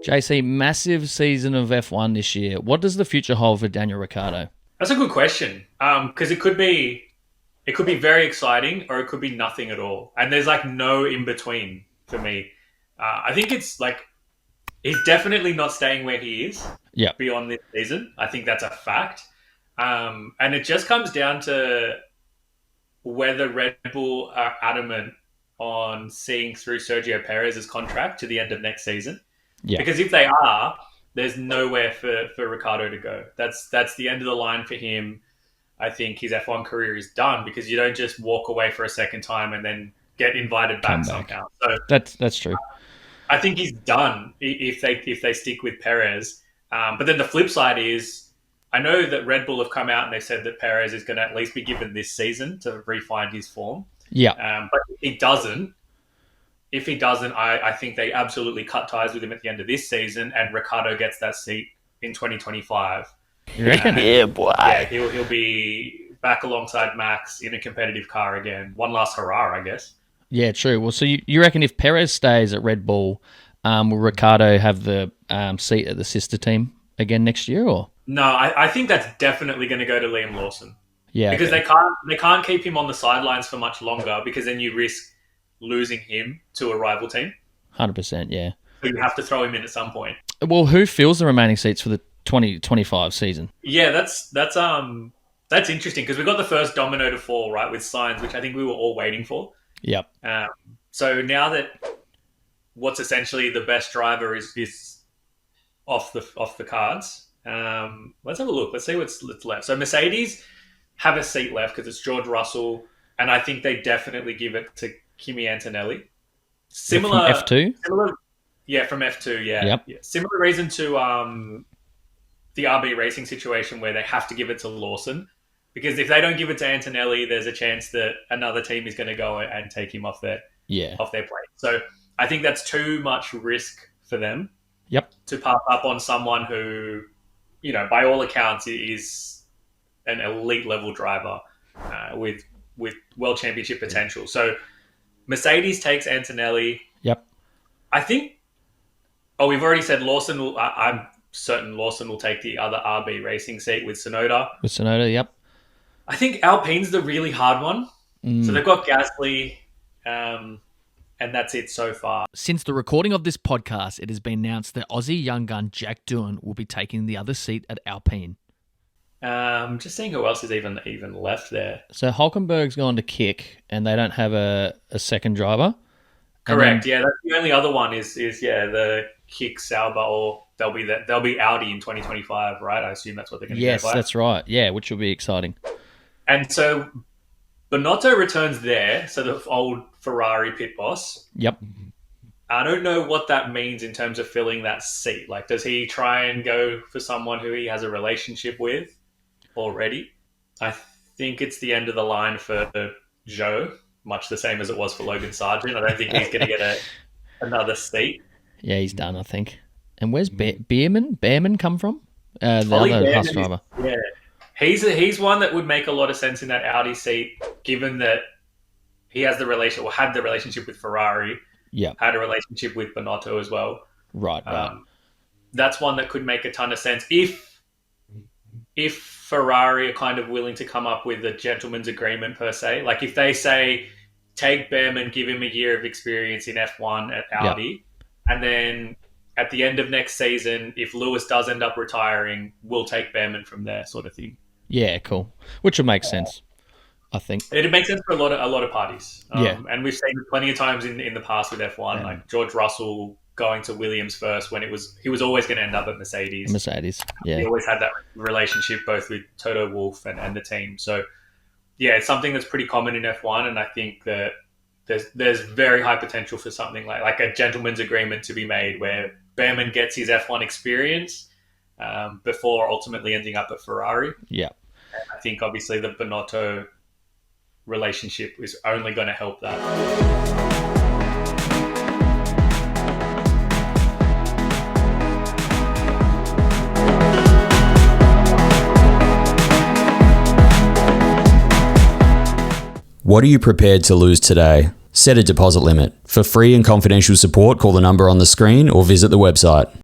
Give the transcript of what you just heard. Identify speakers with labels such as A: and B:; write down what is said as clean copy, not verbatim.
A: JC, massive season of F1 this year. What does the future hold for Daniel Ricciardo?
B: That's a good question. Because it could be very exciting or it could be nothing at all. And there's like no in between for me. I think it's like he's definitely not staying where he is beyond this season. I think that's a fact. And it just comes down to whether Red Bull are adamant on seeing through Sergio Perez's contract to the end of next season. Yeah. Because if they are, there's nowhere for Ricciardo to go. That's the end of the line for him. I think his F1 career is done because you don't just walk away for a second time and then get invited back somehow. So
A: that's true.
B: I think he's done if they stick with Perez. But then the flip side is, I know that Red Bull have come out and they said that Perez is going to at least be given this season to refine his form.
A: Yeah.
B: But if he doesn't, I think they absolutely cut ties with him at the end of this season, and Ricciardo gets that seat in 2025.
A: You reckon?
C: Yeah, boy.
B: Yeah, he'll be back alongside Max in a competitive car again. One last hurrah, I guess.
A: Yeah, true. Well, so you reckon if Perez stays at Red Bull, will Ricciardo have the seat at the sister team again next year, or?
B: No, I think that's definitely going to go to Liam Lawson.
A: Yeah,
B: because they can't keep him on the sidelines for much longer, because then you risk losing him to a rival team.
A: 100%, yeah.
B: So you have to throw him in at some point.
A: Well, who fills the remaining seats for the 2025 season?
B: Yeah, that's interesting, because we got the first domino to fall, right, with Sainz, which I think we were all waiting for.
A: Yep.
B: So now that what's essentially the best driver is off the cards, let's have a look. Let's see what's left. So Mercedes have a seat left because it's George Russell, and I think they definitely give it to Kimi Antonelli. Similar
A: from F2?
B: Yeah, from F2, yeah.
A: Yep.
B: Yeah. Similar reason to the RB Racing situation where they have to give it to Lawson, because if they don't give it to Antonelli, there's a chance that another team is going to go and take him off their plate. So I think that's too much risk for them.
A: Yep.
B: To pass up on someone who, by all accounts, is an elite level driver with world championship potential. So Mercedes takes Antonelli.
A: Yep.
B: I think. Oh, we've already said Lawson. I'm certain Lawson will take the other RB Racing seat with Tsunoda.
A: Yep.
B: I think Alpine's the really hard one. So they've got Gasly, and that's it so far.
A: Since the recording of this podcast, it has been announced that Aussie young gun Jack Doohan will be taking the other seat at Alpine.
B: Just seeing who else is even left there.
A: So Hulkenberg's gone to kick, and they don't have a second driver.
B: Correct. Yeah, that's the only other one is the kick Sauber, or they'll be Audi in 2025, right? I assume that's what they're going to go by.
A: Yes, that's right. Yeah, which will be exciting.
B: And so Binotto returns there, so the old Ferrari pit boss.
A: Yep.
B: I don't know what that means in terms of filling that seat. Like, does he try and go for someone who he has a relationship with already? I think it's the end of the line for Zhou, much the same as it was for Logan Sargent. I don't think he's going to get another seat.
A: Yeah, he's done, I think. And where's Behrman come from? The
B: Ollie
A: other
B: Behrman
A: Haas driver.
B: Yeah. He's one that would make a lot of sense in that Audi seat, given that he has had the relationship with Ferrari.
A: Yeah.
B: Had a relationship with Binotto as well.
A: Right.
B: That's one that could make a ton of sense if Ferrari are kind of willing to come up with a gentleman's agreement per se. Like if they say, take Behrman, give him a year of experience in F1 at Audi, and then at the end of next season, if Lewis does end up retiring, we'll take Behrman from there, sort of thing.
A: Yeah, cool. Which would make sense, I think.
B: It makes sense for a lot of parties. And we've seen it plenty of times in the past with F1, like George Russell going to Williams first when he was always going to end up at Mercedes.
A: Yeah.
B: He always had that relationship both with Toto Wolff and the team. So, yeah, it's something that's pretty common in F1, and I think that there's very high potential for something like a gentleman's agreement to be made where Behrman gets his F1 experience before ultimately ending up at Ferrari.
A: Yeah.
B: And I think obviously the Binotto relationship is only going to help that.
C: What are you prepared to lose today? Set a deposit limit. For free and confidential support, call the number on the screen or visit the website.